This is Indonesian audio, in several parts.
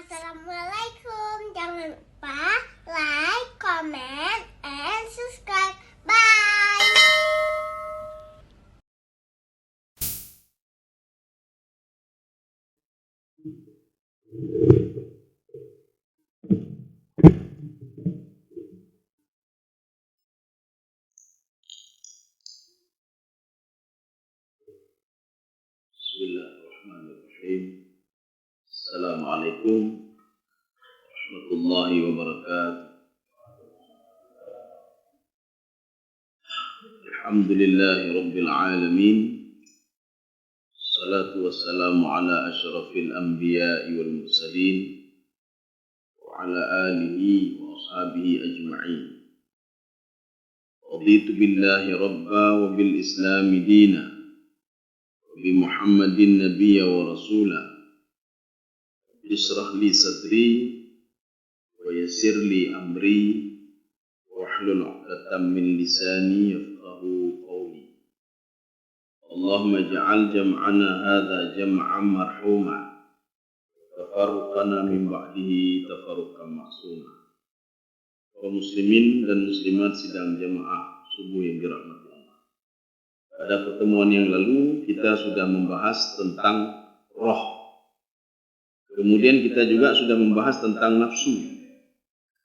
Assalamualaikum. Jangan lupa like, comment, and subscribe. Bye. Bismillahirrahmanirrahim. Assalamualaikum warahmatullahi wabarakatuh. Alhamdulillahi rabbil alamin. Salatu wassalamu ala asyrafil anbiya'i wal mursalin wa ala alihi wa ashabihi ajma'in. Raditu billahi rabba wa bil islami dina wa bi Muhammadin nabiyya wa rasula. Ishrah li sadri wa yassir li amri wahlul 'uqdatam min lisani yafqahu qawli. Allahumma ij'al jam'ana hadza jam'an marhuma tafarruqana min ba'dihi tafarruqan ma'suma. Kaum muslimin dan muslimat sidang jamaah subuh yang dirahmati Allah. Pada pertemuan yang lalu kita sudah membahas tentang roh. Kemudian kita juga sudah membahas tentang nafsu.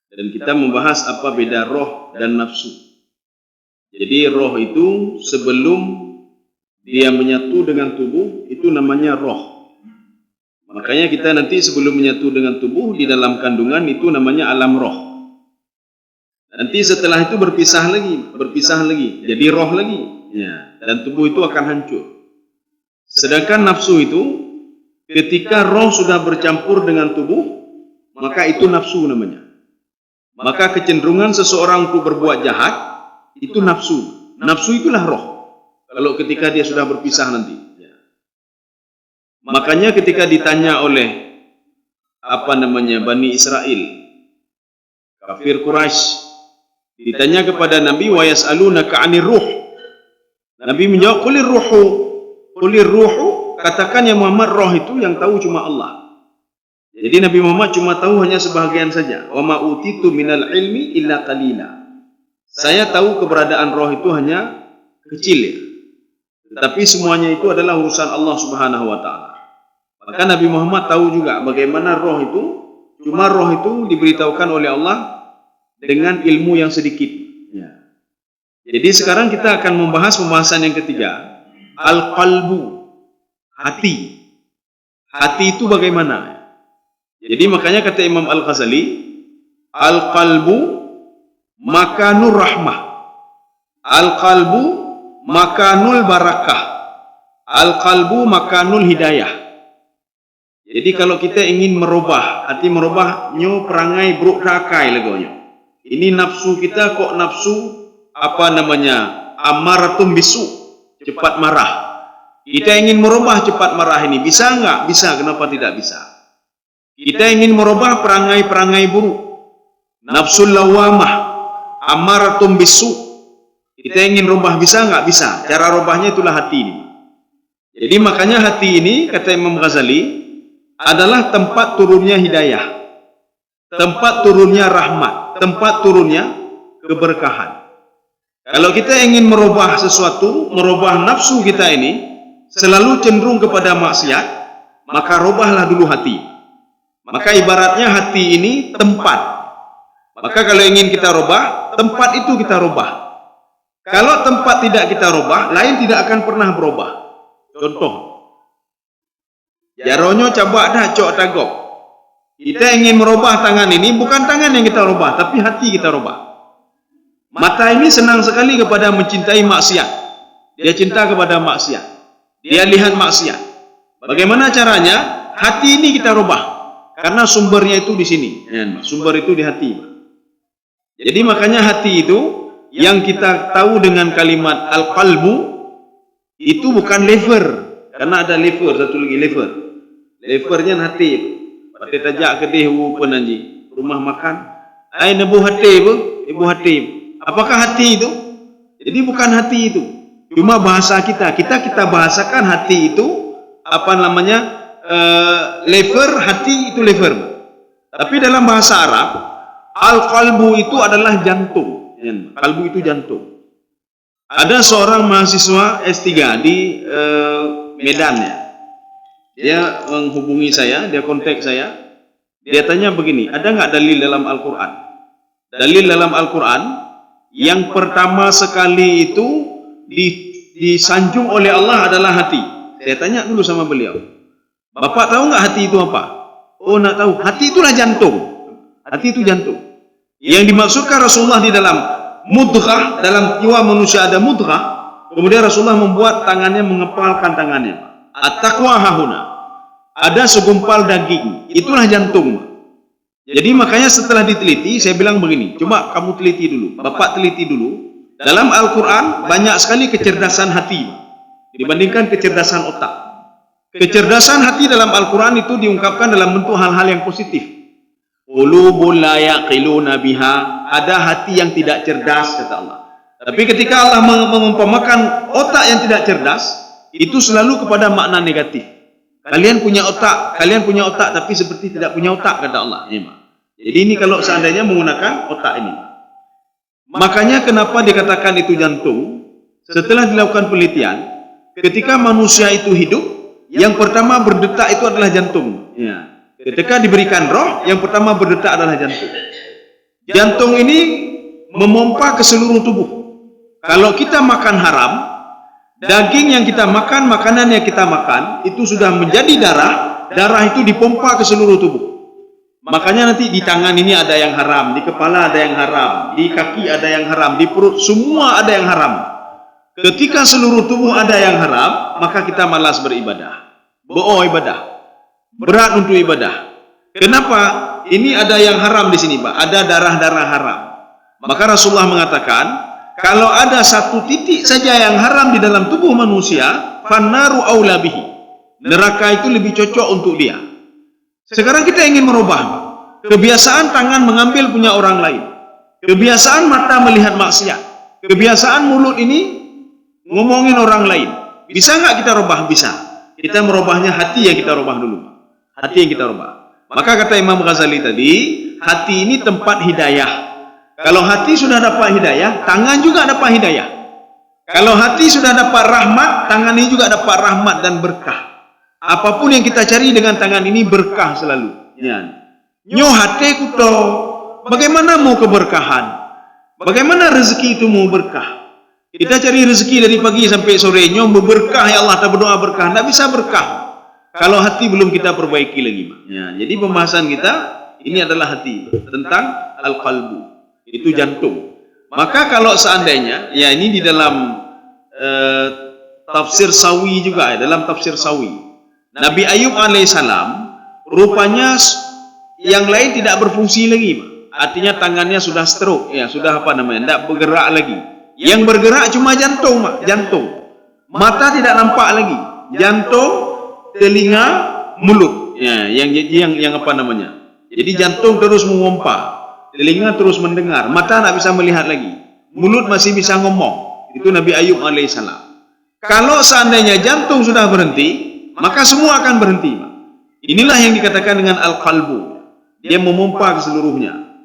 Dan kita membahas apa beda roh dan nafsu. Jadi roh itu sebelum dia menyatu dengan tubuh, itu namanya roh. Makanya kita nanti sebelum menyatu dengan tubuh, di dalam kandungan itu namanya alam roh. Nanti setelah itu berpisah lagi, jadi roh lagi. Ya, dan tubuh itu akan hancur. Sedangkan nafsu itu, ketika roh sudah bercampur dengan tubuh, maka itu nafsu namanya. Maka kecenderungan seseorang untuk berbuat jahat, itu nafsu. Nafsu itulah roh. Kalau ketika dia sudah berpisah nanti. Makanya ketika ditanya oleh Bani Israel, kafir Quraisy, ditanya kepada Nabi, wa yas'alunaka 'anir ruh. Nabi menjawab, qulir ruhu, katakan ya Muhammad, roh itu yang tahu cuma Allah. Jadi Nabi Muhammad cuma tahu hanya sebahagian saja. Wa ma utitu minal ilmi illa qalila. Saya tahu keberadaan roh itu hanya kecil ya. Tetapi semuanya itu adalah urusan Allah Subhanahu wa taala. Maka Nabi Muhammad tahu juga bagaimana roh itu, cuma roh itu diberitahukan oleh Allah dengan ilmu yang sedikit. Ya. Jadi sekarang kita akan membahas pembahasan yang ketiga, al-qalbu, hati. Hati itu bagaimana? Jadi makanya kata Imam Al-Ghazali, al-qalbu makanur rahmah, al-qalbu makanul barakah, al-qalbu makanul hidayah. Jadi kalau kita ingin merubah, arti merubah nyo perangai buruk rakai legonya. Ini nafsu kita kok nafsu amaratum bisu, cepat marah. Kita ingin merubah cepat marah ini, bisa enggak? Bisa, kenapa tidak bisa? Kita ingin merubah perangai-perangai buruk, nafsul lawamah, amaratum bisu. Kita ingin rubah, bisa enggak? Bisa. Cara rubahnya itulah hati ini. Jadi makanya hati ini, kata Imam Ghazali, adalah tempat turunnya hidayah, tempat turunnya rahmat, tempat turunnya keberkahan. Kalau kita ingin merubah sesuatu, merubah nafsu kita ini, selalu cenderung kepada maksiat, maka rubahlah dulu hati. Maka ibaratnya hati ini tempat. Maka kalau ingin kita rubah, tempat itu kita rubah. Kalau tempat tidak kita rubah, lain tidak akan pernah berubah. Contoh, jaronyo cabak dah cok tagok. Kita ingin merubah tangan ini, bukan tangan yang kita rubah, tapi hati kita rubah. Mata ini senang sekali kepada mencintai maksiat. Dia cinta kepada maksiat. Dia lihat maksiat. Bagaimana caranya? Hati ini kita rubah. Karena sumbernya itu di sini. Sumber itu di hati. Jadi makanya hati itu yang kita tahu dengan kalimat al-qalbu itu bukan lever. Karena ada lever, satu lagi lever. Levernya hati. Pada tajak kedih pun anji. Rumah makan. Ai nebu hati bu, ibu hati. Apakah hati itu? Jadi bukan hati itu. Cuma bahasa kita bahasakan hati itu lever, hati itu lever. Tapi dalam bahasa Arab, al-qalbu itu adalah jantung. Kalbu itu jantung. Ada seorang mahasiswa S3 di Medan ya. Dia menghubungi saya, dia kontak saya. Dia tanya begini, ada nggak dalil dalam Al-Quran? Dalil dalam Al-Quran yang pertama sekali itu disanjung oleh Allah adalah hati. Saya tanya dulu sama beliau, Bapak tahu nggak hati itu apa? Oh, nak tahu. Hati itulah jantung. Hati itu jantung. Yang dimaksudkan Rasulullah di dalam mudghah, dalam jiwa manusia ada mudghah. Kemudian Rasulullah membuat tangannya, mengepalkan tangannya. At-taqwa hahuna. Ada segumpal daging. Itulah jantung. Jadi makanya setelah diteliti, saya bilang begini, coba kamu teliti dulu. Bapak teliti dulu. Dalam Al-Quran banyak sekali kecerdasan hati dibandingkan kecerdasan otak. Kecerdasan hati dalam Al-Quran itu diungkapkan dalam bentuk hal-hal yang positif. Qulubun la yaqiluna biha. Ada hati yang tidak cerdas, kata Allah. Tapi ketika Allah mengumpamakan otak yang tidak cerdas, itu selalu kepada makna negatif. Kalian punya otak tapi seperti tidak punya otak, kata Allah. Jadi ini kalau seandainya menggunakan otak ini. Makanya kenapa dikatakan itu jantung? Setelah dilakukan penelitian, ketika manusia itu hidup, yang pertama berdetak itu adalah jantung. Ya. Ketika diberikan roh, yang pertama berdetak adalah jantung. Jantung ini memompa ke seluruh tubuh. Kalau kita makan haram, daging yang kita makan, makanan yang kita makan, itu sudah menjadi darah, darah itu dipompa ke seluruh tubuh. Makanya nanti di tangan ini ada yang haram, di kepala ada yang haram, di kaki ada yang haram, di perut semua ada yang haram. Ketika seluruh tubuh ada yang haram, maka kita malas beribadah. Ibadah. Berat untuk ibadah. Kenapa? Ini ada yang haram di sini, Pak. Ada darah-darah haram. Maka Rasulullah mengatakan, kalau ada satu titik saja yang haram di dalam tubuh manusia, fannaru aula bihi. Neraka itu lebih cocok untuk dia. Sekarang kita ingin merubah, Pak. Kebiasaan tangan mengambil punya orang lain. Kebiasaan mata melihat maksiat. Kebiasaan mulut ini ngomongin orang lain. Bisa nggak kita rubah? Bisa. Kita merubahnya hati yang kita rubah dulu, Pak. Hati yang kita rubah. Maka kata Imam Ghazali tadi, hati ini tempat hidayah. Kalau hati sudah dapat hidayah, tangan juga dapat hidayah. Kalau hati sudah dapat rahmat, tangan ini juga dapat rahmat dan berkah. Apapun yang kita cari dengan tangan ini berkah selalu. Nyo hati kuto, bagaimana mau keberkahan? Bagaimana rezeki itu mau berkah? Kita cari rezeki dari pagi sampai sore, nyo berkah ya Allah, kita berdoa berkah, tidak bisa berkah kalau hati belum kita perbaiki lagi. Jadi pembahasan kita ini adalah hati tentang al-qalbu. Itu jantung. Maka kalau seandainya, ya ini di dalam tafsir Sawi juga, dalam tafsir Sawi, Nabi Ayub alaihissalam rupanya yang lain tidak berfungsi lagi, artinya tangannya sudah stroke, ya sudah tidak bergerak lagi. Yang bergerak cuma jantung, jantung. Mata tidak nampak lagi, jantung, telinga, mulut, ya yang Jadi jantung terus memompa. Telinga terus mendengar, mata tak bisa melihat lagi, mulut masih bisa ngomong. Itu Nabi Ayub alaihissalam. Kalau seandainya jantung sudah berhenti, maka semua akan berhenti. Inilah yang dikatakan dengan al-qalbu. Dia memompa ke seluruhnya.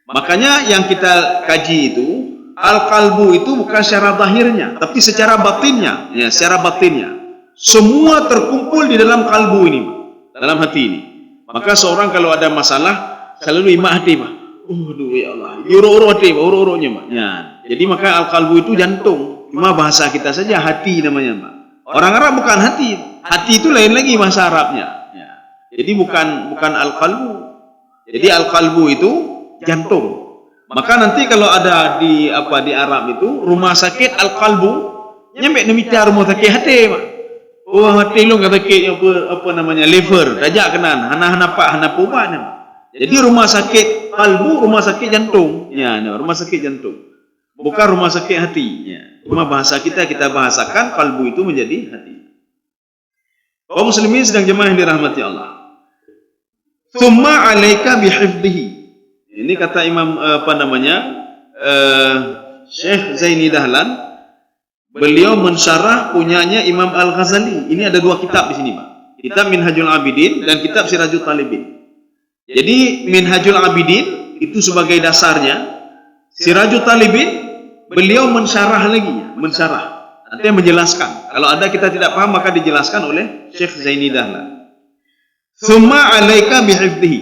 Makanya yang kita kaji itu, al-qalbu itu bukan secara zahirnya, tapi secara batinnya. Ya, secara batinnya. Semua terkumpul di dalam kalbu ini, dalam hati ini. Maka seorang kalau ada masalah, selalu imah hati, Pak. Ya Allah, uro-uro hati, uro-uronya, Pak. Ya. Jadi maka al-qalbu itu jantung. Cuma bahasa kita saja hati namanya, Pak. Orang Arab bukan hati. Hati itu lain lagi bahasa Arabnya. Ya. Jadi bukan al-qalbu. Jadi al-qalbu itu jantung. Maka nanti kalau ada di Arab itu rumah sakit al-qalbu, nyampe nemita rumah sakit hati, Pak. Oh, hati lu kata sakit liver, dajak kenan, hana pak, hana puban. Jadi rumah sakit kalbu, rumah sakit jantung. Ya, rumah sakit jantung. Bukan rumah sakit hati. Ya. Cuma bahasa kita bahasakan kalbu itu menjadi hati. Kaum muslimin sedang jemaah yang dirahmati Allah. Tsumma 'alaika bihifdhihi. Ini kata Imam Syekh Zaini Dahlan. Beliau mensyarah punyanya Imam Al-Ghazali. Ini ada dua kitab di sini, Pak. Kitab Minhajul Abidin dan kitab Sirajul Talibin. Jadi Minhajul Abidin itu sebagai dasarnya. Sirajul Talibin beliau mensyarah lagi, mensyarah. Artinya menjelaskan. Kalau ada kita tidak paham maka dijelaskan oleh Syekh Zaini Dahlan. Tsumma 'alaika bihifdhihi.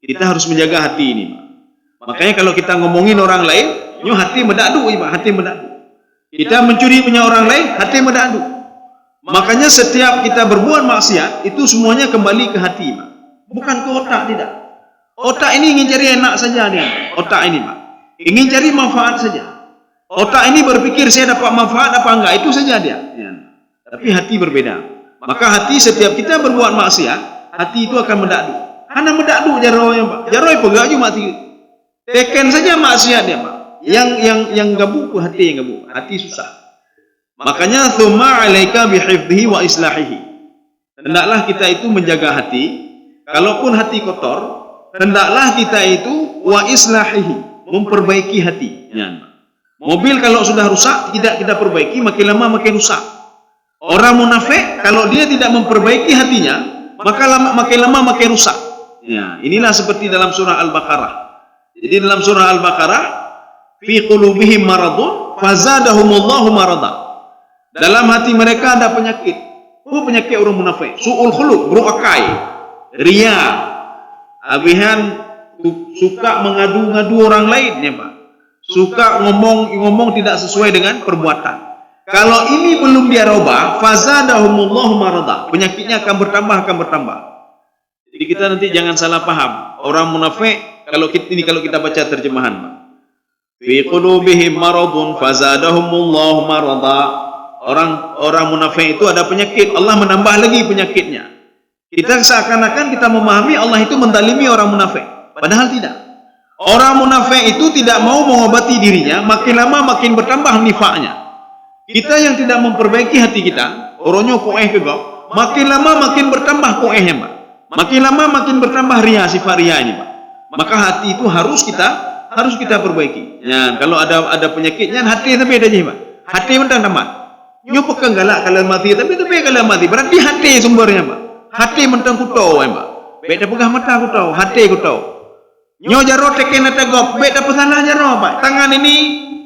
Kita harus menjaga hati ini, Pak. Makanya kalau kita ngomongin orang lain, nyo hati medadu, Pak, hati medadu. Kita mencuri punya orang lain, hati medadu. Makanya setiap kita berbuat maksiat itu semuanya kembali ke hati, Pak. Bukan ke otak, tidak. Otak ini ingin cari enak saja dia. Otak ini, Pak. Ingin cari manfaat saja. Otak ini berpikir saya dapat manfaat apa enggak, itu saja dia. Ya. Tapi hati berbeda. Maka hati setiap kita berbuat maksiat, hati itu akan mendadu. Hanya mendadu jaroy, Pak. Jaroy pegaju mati. Teken saja maksiat dia, Pak. Yang gabuk hati yang gabuk. Hati susah. Makanya tsumma 'alaika bihifdhihi wa islahihi. Hendaklah kita itu menjaga hati. Kalaupun hati kotor, hendaklah kita itu wa islahihi, memperbaiki hati. Ya. Mobil kalau sudah rusak tidak kita perbaiki, makin lama makin rusak. Orang munafik kalau dia tidak memperbaiki hatinya, maka makin lama makin rusak. Ya, inilah seperti dalam surah Al-Baqarah. Jadi dalam surah Al-Baqarah, fi qulubihim maradun fazadahumullahu marada. Dalam hati mereka ada penyakit. Oh, penyakit orang munafik. Su'ul khuluq, buruk akai, riya, abihan, suka mengadu-ngadu orang lain, ya Pak. Suka ngomong tidak sesuai dengan perbuatan. Kalau ini belum dia robah, fazadahumullahu marada. Penyakitnya akan bertambah. Jadi kita nanti jangan salah paham. Orang munafik kalau kita baca terjemahan, Pak. Fi qulubihim maradun fazadahumullahu marada. Orang munafik itu ada penyakit, Allah menambah lagi penyakitnya. Kita seakan-akan kita memahami Allah itu mendalimi orang munafik. Padahal tidak. Orang munafik itu tidak mau mengobati dirinya, makin lama makin bertambah nifaknya. Kita yang tidak memperbaiki hati kita, orangnya koeh kegok, makin lama makin bertambah koehnya, Pak. Makin lama makin bertambah ria, sifat ria ini, Pak. Maka hati itu harus kita perbaiki. Ya, kalau ada penyakitnya hati tapi ada je, Pak. Hati mentang tamat. Nyo pekan galak kalau mati tapi kalau mati berarti hati sumbernya, Pak. Hati mentang kutau, Pak. Beda pegah mata kutau, hati kutau. Nyo jaro teken tegop, beda pesalah jaro, Pak. Tangan ini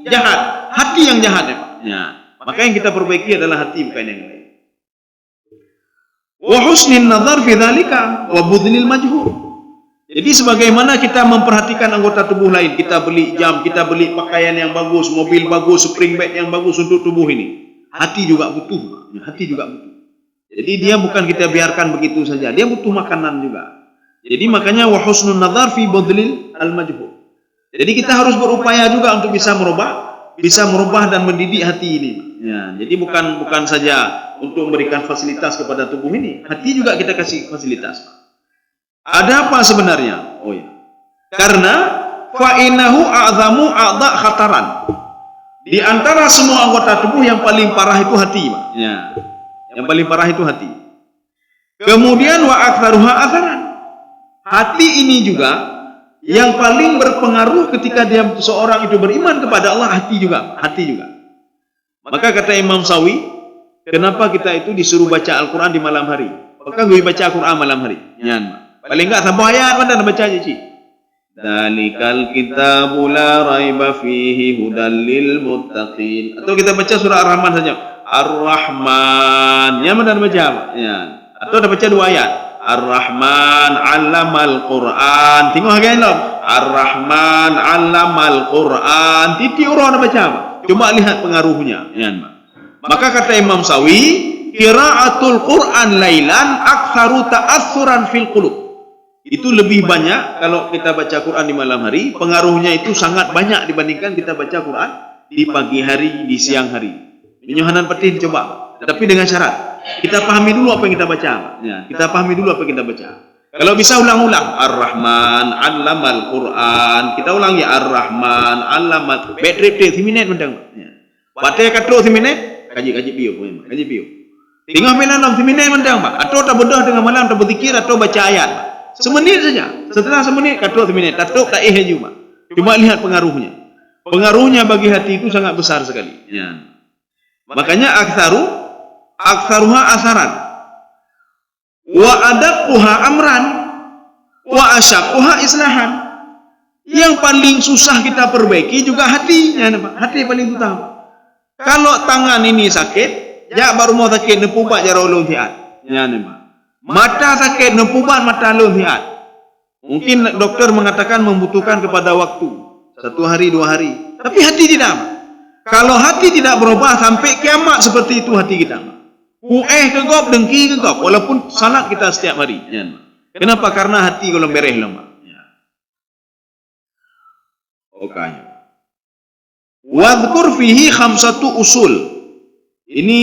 jahat, hati yang jahat, ya, Pak. Ya. Maka yang kita perbaiki adalah hati, bukan yang lain. Wa husnin nazar fi dzalika wa budlil majhul. Jadi sebagaimana kita memperhatikan anggota tubuh lain, kita beli jam, kita beli pakaian yang bagus, mobil bagus, spring bed yang bagus untuk tubuh ini. Hati juga butuh, hati juga butuh. Jadi dia bukan kita biarkan begitu saja, dia butuh makanan juga. Jadi makanya wa husnun nazar fi budlil al majhul. Jadi kita harus berupaya juga untuk bisa merubah dan mendidik hati ini. Ya, jadi bukan saja untuk memberikan fasilitas kepada tubuh ini, hati juga kita kasih fasilitas. Ada apa sebenarnya? Oh ya. Karena fa innahu a'zamu a'dha khataran. Di antara semua anggota tubuh yang paling parah itu hati, Pak. Ya. Yang paling parah itu hati. Kemudian wa aktsaruha atharan. Hati ini juga yang paling berpengaruh ketika seorang itu beriman kepada Allah, hati juga. Maka kata Imam Sawi, kenapa kita itu disuruh baca Al-Quran di malam hari? Maka gue baca Al-Quran malam hari. Paling enggak sampai ayat mana baca aja, Cik. Dalikal kitabu la raiba fihi hudal lil muttaqin. Atau kita baca surah Ar-Rahman saja. Ar-Rahman. Yang mana baca? Ya. Atau kita baca 2 ayat. Ar-Rahman 'allamal Qur'an. Tengok lagi dong. Ar-Rahman 'allamal Qur'an. Titik orang baca apa? Coba lihat pengaruhnya. Ya, maka kata Imam Sawi, qiraatul Qur'an lailan aktsaru ta'assuran fil qulub. Itu lebih banyak kalau kita baca Quran di malam hari, pengaruhnya itu sangat banyak dibandingkan kita baca Quran di pagi hari, di siang hari. Penyohanan petin coba, tapi dengan syarat kita pahami dulu apa yang kita baca. Ya, kita pahami dulu apa yang kita baca. Kalau bisa ulang-ulang, Ar-Rahman 'allamal Qur'an. Kita ulang ya, Ar-Rahman 'allamal. Betrip 3 minit mendang. Ya. Batai katro 3 minit, kaji piu. Tinggal menan 3 minit mendang, Pak. Atau tak bodoh dengan malam tak berzikir atau baca ayat. Semenit saja. Setelah semenit, katro 3 minit. Tatuk tak haju, Pak. Cuma lihat pengaruhnya. Pengaruhnya bagi hati itu sangat besar sekali. Ya. Makanya aktsaruha asaran. Wa adaquha amran Wa asyaquha islahan. Yang paling susah kita perbaiki juga hatinya, hati paling utama. Kalau tangan ini sakit, ya baru mau sakit nepubat jaro ulun hiat. Ya, mata sakit nepubat mata ulun hiat. Mungkin dokter mengatakan membutuhkan kepada waktu 1 hari 2 hari, tapi hati tidak. Kalau hati tidak berubah sampai kiamat seperti itu hati kita. Kegop dengki kegop walaupun salat kita setiap hari. Ya. Kenapa? Karena hati kalau bereh lemah. Okay. Wadhkur fihi khamsatu usul. Ini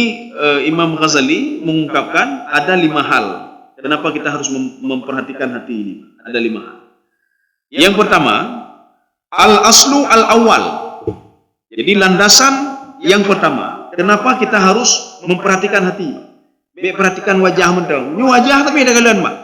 Imam Ghazali mengungkapkan ada 5 hal. Kenapa kita harus memperhatikan hati ini? Ada 5 hal. Yang pertama, al-aslu al-awwal. Jadi landasan yang pertama, kenapa kita harus memperhatikan hati? Perhatikan wajah mentang. Ini wajah tapi ada kalian, Pak.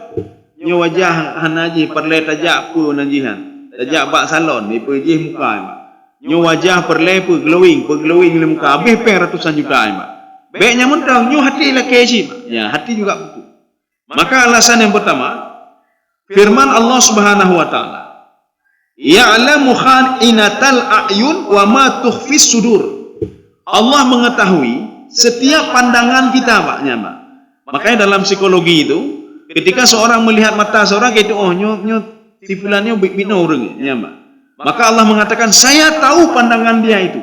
Ini wajah hanaji perle tajak pu najihan. Tajak bak salon ni perjih muka mak. Nyo wajah perle glowing le muka habis ratusan juta mak. Baiknya mentang nyo hati la keji mak. Ya, hati juga betul. Maka alasan yang pertama, firman Allah Subhanahu wa taala, ya'lamu kha'inatal a'yun wa ma tukhfis sudur. Allah mengetahui setiap pandangan kita maknya mak. Makanya dalam psikologi itu, ketika seorang melihat mata seorang itu nyo si fulannya bino orang ya, maka Allah mengatakan saya tahu pandangan dia itu.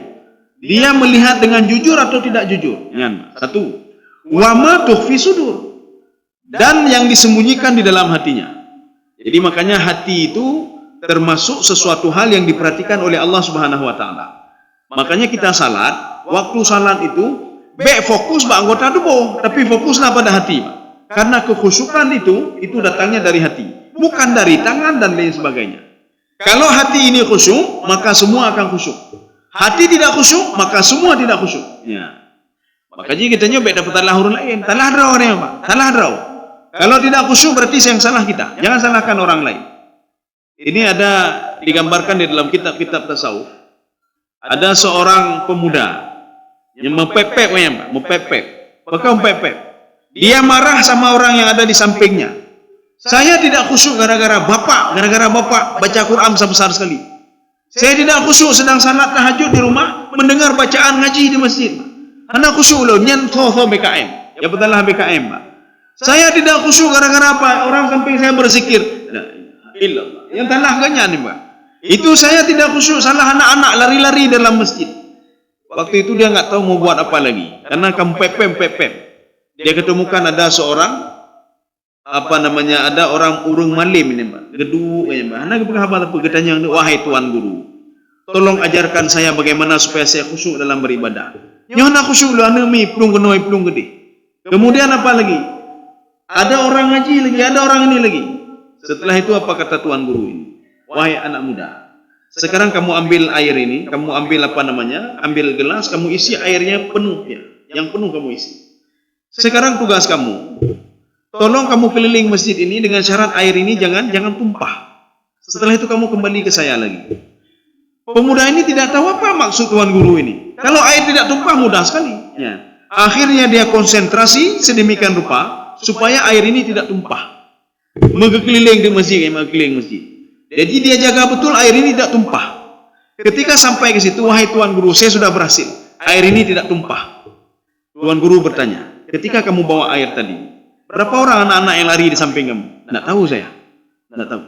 Dia melihat dengan jujur atau tidak jujur. Ya, 1. Wa ma tukhfi sudur. Dan yang disembunyikan di dalam hatinya. Jadi makanya hati itu termasuk sesuatu hal yang diperhatikan oleh Allah Subhanahu wa taala. Makanya kita salat, waktu salat itu fokus anggota tubuh, tapi fokuslah pada hati. Karena kekhusyukan itu datangnya dari hati, bukan dari tangan dan lain sebagainya. Kalau hati ini khusyuk, maka semua akan khusyuk. Hati tidak khusyuk, maka semua tidak khusyuk. Ya. Makanya kita nyoba dapat talahur lain. Talahrau ni apa? Talahrau. Kalau tidak khusyuk berarti yang salah kita. Jangan salahkan orang lain. Ini ada digambarkan di dalam kitab-kitab tasawuf. Ada seorang pemuda yang mempepet, pakai mempepet. Dia marah sama orang yang ada di sampingnya. Saya tidak khusyuk gara-gara bapak baca Quran besar sekali. Saya tidak khusyuk sedang salat tahajud di rumah, mendengar bacaan ngaji di masjid. Anak khusyuk loh, nyen tho BKM. Ya betullah BKM, Pak. Saya tidak khusyuk gara-gara apa? Orang samping saya berzikir. Illallah. Yang tanah ganyan nih, Pak. Itu saya tidak khusyuk, salah anak-anak lari-lari dalam masjid. Waktu itu dia nggak tahu mau buat apa lagi, karena kempepem. Dia ketemukan ada seorang ada orang urung malim ini, Mbak. Gedu ya, Mbak. Anak berapa pegetanya, wahai tuan guru, tolong ajarkan saya bagaimana supaya saya khusyuk dalam beribadah. Nyona khusyuk lu anemi plung gede. Kemudian apa lagi? Ada orang ngaji lagi, ada orang ini lagi. Setelah itu apa kata tuan guru ini? Wahai anak muda, sekarang kamu ambil air ini, kamu ambil ambil gelas, kamu isi airnya penuh ya. Yang penuh kamu isi. Sekarang tugas kamu, tolong kamu keliling masjid ini dengan syarat air ini jangan tumpah. Setelah itu kamu kembali ke saya lagi. Pemuda ini tidak tahu apa maksud tuan guru ini. Kalau air tidak tumpah mudah sekali. Ya. Akhirnya dia konsentrasi sedemikian rupa supaya air ini tidak tumpah. Mengeliling di masjid, Jadi dia jaga betul air ini tidak tumpah. Ketika sampai ke situ, wahai tuan guru, saya sudah berhasil. Air ini tidak tumpah. Tuan guru bertanya, ketika kamu bawa air tadi, berapa orang anak-anak yang lari di samping kamu? Tidak tahu saya. Tidak tahu.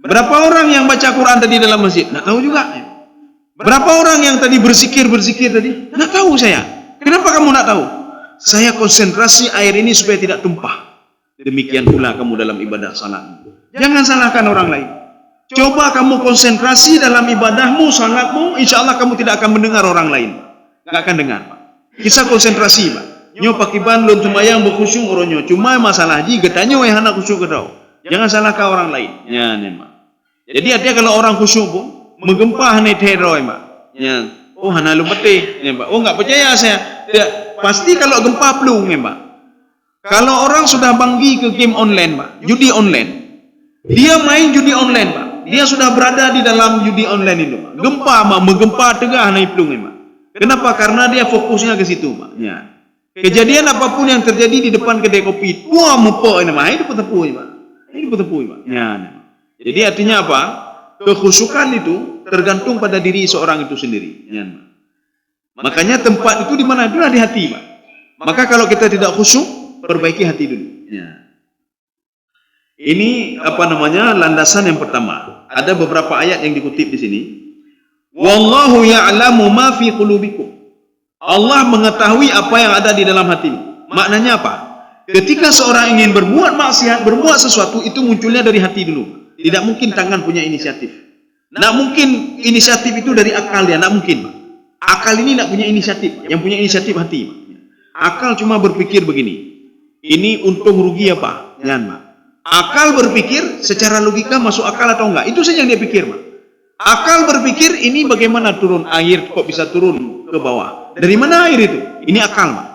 Berapa orang yang baca Quran tadi dalam masjid? Tidak tahu juga. Berapa orang yang tadi berzikir tadi? Tidak tahu saya. Kenapa kamu tidak tahu? Saya konsentrasi air ini supaya tidak tumpah. Demikian pula kamu dalam ibadah salat. Jangan salahkan orang lain. Coba kamu konsentrasi dalam ibadahmu, salatmu, insya Allah kamu tidak akan mendengar orang lain. Tidak akan dengar, Pak. Kisah konsentrasi, Pak. Nyo pakiban belum sembahyang berkhusyuk oronyo. Cuma masalah ji getanyo yang anak khusyuk kedau. Jangan salahkan orang lain. Ya, Mak. Jadi artinya kalau orang khusyuk pun menggempah nih teroi, Mak. Ya. Oh, hana lu peti, ya, Pak. Oh, enggak percaya saya. Tidak, pasti kalau gempa plung, ya, Pak. Kalau orang sudah banggi ke game online, Pak, judi online. Dia main judi online, Pak. Dia sudah berada di dalam judi online itu, Pak. Gempa, Pak, menggempa tegah naik plung, ya, Pak. Kenapa? Karena dia fokusnya ke situ, Pak. Ya. Kejadian apapun yang terjadi di depan kedai kopi, wah mupo ini, Pak. Ini petepu, Pak. Ini petepu, Pak. Ya. Jadi artinya apa? Kekhusyukan itu tergantung pada diri seorang itu sendiri. Ya. Makanya tempat itu di mana? Itulah di hati, Pak. Maka kalau kita tidak khusyuk, perbaiki hati dulu. Ya. Ini landasan yang pertama. Ada beberapa ayat yang dikutip di sini. Wallahu ya'lamu ma fi qulubikum. Allah mengetahui apa yang ada di dalam hatimu. Maknanya apa? Ketika seorang ingin berbuat maksiat, berbuat sesuatu, itu munculnya dari hati dulu. Tidak mungkin tangan punya inisiatif. Tidak mungkin inisiatif itu dari akal dia, tidak mungkin. Akal ini tidak punya inisiatif. Yang punya inisiatif hati. Akal cuma berpikir begini. Ini untung rugi apa? Jangan, Pak. Akal berpikir secara logika masuk akal atau enggak. Itu saja yang dia pikir, Pak. Akal berpikir ini bagaimana turun air kok bisa turun ke bawah. Dari mana air itu? Ini akal, Pak.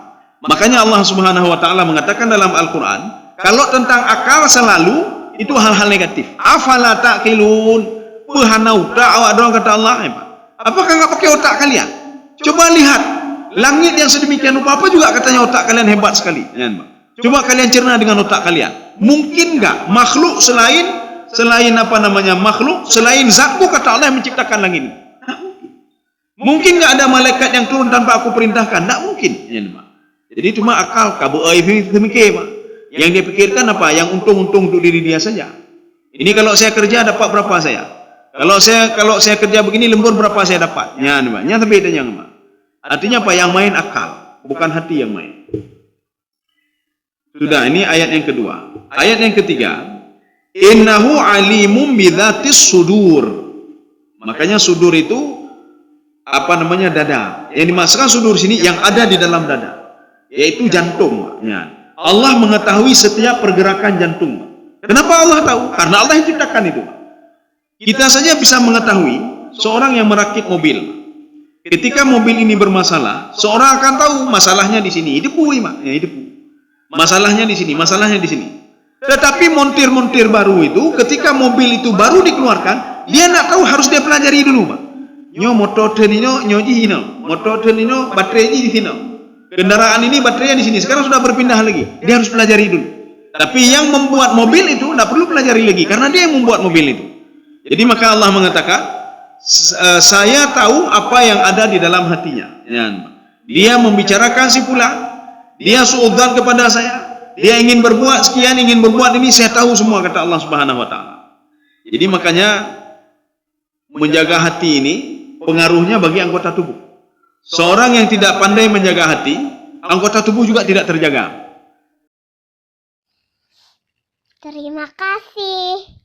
Makanya Allah Subhanahu wa taala mengatakan dalam Al-Qur'an, kalau tentang akal selalu itu hal-hal negatif. Afala taqilun? Pehanau tak awak doang kata Allah, Pak. Apakah enggak pakai otak kalian? Coba lihat langit yang sedemikian rupa, apa juga katanya otak kalian hebat sekali. Ya, Pak. Coba kalian cerna dengan otak kalian. Mungkin enggak makhluk selain makhluk selain zatku kata Allah yang menciptakan langit ini? Tak mungkin. Mungkin enggak ada malaikat yang turun tanpa aku perintahkan? Tak mungkin. Ya, Pak. Jadi cuma akal kabu demikian, Pak. Yang dia pikirkan apa? Yang untung-untung untuk diri dia saja. Ini kalau saya kerja dapat berapa saya? Kalau saya kerja begini lembur berapa saya dapat? Ya, Pak. Nyata bedanya, Pak. Artinya apa? Yang main akal, bukan hati yang main. Sudah, ini ayat yang kedua. Ayat yang ketiga, innahu alimum bidzatis sudur. Makanya sudur itu dada. Yang dimaksudkan sudur sini yang ada di dalam dada, yaitu jantung. Ya. Allah mengetahui setiap pergerakan jantung. Kenapa Allah tahu? Karena Allah yang ciptakan itu. Kita saja bisa mengetahui seorang yang merakit mobil. Ketika mobil ini bermasalah, seorang akan tahu masalahnya di sini. Debu, Pak. Ya, debu. Masalahnya di sini, masalahnya di sini. Tetapi montir-montir baru itu, ketika mobil itu baru dikeluarkan, dia nak tahu harus dia pelajari dulu, Pak. Nyo motor tenino, nyo jihino, motor tenino, baterai di sini. Kendaraan ini baterainya di sini. Sekarang sudah berpindah lagi. Dia harus pelajari dulu. Tapi yang membuat mobil itu tidak perlu pelajari lagi, karena dia yang membuat mobil itu. Jadi maka Allah mengatakan, saya tahu apa yang ada di dalam hatinya. Dia membicarakan si pula. Dia suudzon kepada saya. Dia ingin berbuat sekian, ingin berbuat ini, saya tahu semua kata Allah Subhanahu wa taala. Jadi makanya menjaga hati ini pengaruhnya bagi anggota tubuh. Seorang yang tidak pandai menjaga hati, anggota tubuh juga tidak terjaga. Terima kasih.